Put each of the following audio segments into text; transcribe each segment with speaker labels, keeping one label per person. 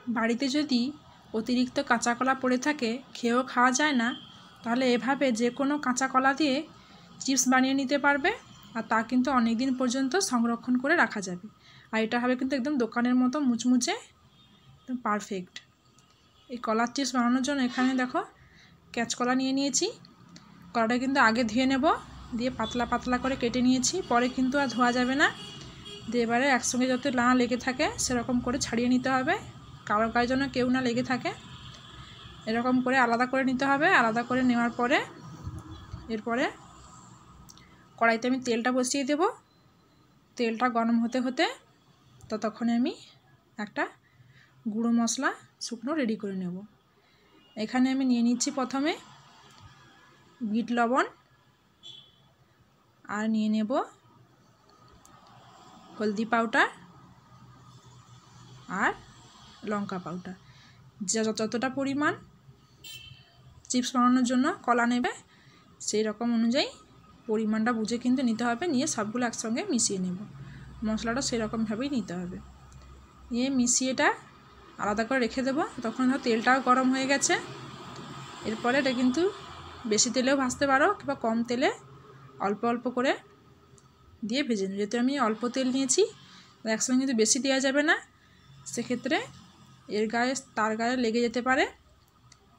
Speaker 1: বাড়িতে যদি অতিরিক্ত কাঁচা কলা পড়ে থাকে, খেয়েও খাওয়া যায় না, তাহলে এভাবে যে কোনো কাঁচা কলা দিয়ে চিপস বানিয়ে নিতে পারবে। আর তা কিন্তু অনেক দিন পর্যন্ত সংরক্ষণ করে রাখা যাবে। আর এটা হবে কিন্তু একদম দোকানের মতো মুচমুচে, একদম পারফেক্ট। এই কলার চিপস বানানোর জন্য এখানে দেখো কাঁচকলা নিয়ে নিয়েছি। কলাটা কিন্তু আগে ধুয়ে নেব, দিয়ে পাতলা পাতলা করে কেটে নিয়েছি, পরে কিন্তু আর ধোয়া যাবে না। দিয়ে এবারে একসঙ্গে যাতে না লেগে থাকে সেরকম করে ছাড়িয়ে নিতে হবে, কারো গায়ে যেন কেউ না লেগে থাকে। এরকম করে আলাদা করে নিতে হবে। আলাদা করে নেওয়ার পরে এরপরে কড়াইতে আমি তেলটা বসিয়ে দেব। তেলটা গরম হতে হতে ততক্ষণে আমি একটা গুঁড়ো মশলা শুকনো রেডি করে নেব। এখানে আমি নিয়ে নিচ্ছি প্রথমে বিট লবণ, আর নিয়ে নেব হলদি পাউডার আর লঙ্কা পাউডার। যতটা পরিমাণ চিপস বানানোর জন্য কলা নেবে সেই রকম অনুযায়ী পরিমাণটা বুঝে কিন্তু নিতে হবে। নিয়ে সবগুলো একসঙ্গে মিশিয়ে নেব। মশলাটা সেরকমভাবেই নিতে হবে। নিয়ে মিশিয়েটা আলাদা করে রেখে দেবো। তখন ধর তেলটাও গরম হয়ে গেছে। এরপরে এটা কিন্তু বেশি তেলেও ভাজতে পারো কিংবা কম তেলে অল্প অল্প করে দিয়ে ভেজে নেব। যেহেতু আমি অল্প তেল নিয়েছি, একসঙ্গে কিন্তু বেশি দেওয়া যাবে না, সেক্ষেত্রে তার গায়ে লেগে যেতে পারে।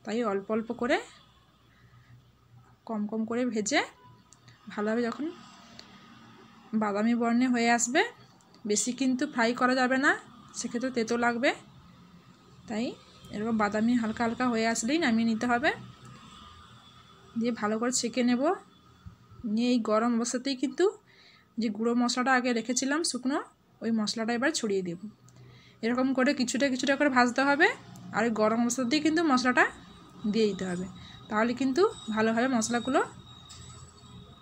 Speaker 1: তাই অল্প অল্প করে কম কম করে ভেজে ভালোভাবে যখন বাদামি বর্ণে হয়ে আসবে, বেশি কিন্তু ফ্রাই করা যাবে না, সেক্ষেত্রে তেতো লাগবে। তাই এরকম বাদামি হালকা হালকা হয়ে আসলেই নামিয়ে নিতে হবে। দিয়ে ভালো করে ছেঁকে নেব। নিয়ে এই গরম অবস্থাতেই কিন্তু যে গুঁড়ো মশলাটা আগে রেখেছিলাম শুকনো, ওই মশলাটা এবার ছড়িয়ে দেব। এরকম করে কিছুটা কিছুটা করে ভাজতে হবে। আর ওই গরম মশলাতেই কিন্তু মশলাটা দিয়ে দিতে হবে। তাহলে কিন্তু ভালোভাবে মশলাগুলো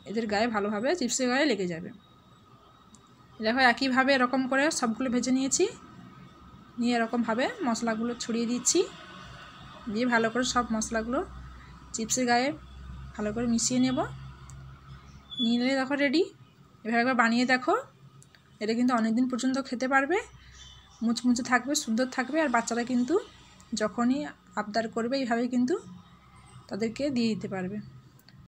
Speaker 1: এদের গায়ে ভালোভাবে চিপসের গায়ে লেগে যাবে। দেখো একইভাবে এরকম করে সবগুলো ভেজে নিয়েছি। নিয়ে এরকমভাবে মশলাগুলো ছড়িয়ে দিচ্ছি। দিয়ে ভালো করে সব মশলাগুলো চিপসের গায়ে ভালো করে মিশিয়ে নেব। নিয়ে নিলে দেখো রেডি। এভাবে একবার বানিয়ে দেখো। এটা কিন্তু অনেক দিন পর্যন্ত খেতে পারবে, মুচমুচে থাকবে, সুন্দর থাকবে। আর বাচ্চারা কিন্তু যখনই আবদার করবে এইভাবে কিন্তু তাদেরকে দিয়ে দিতে পারবে।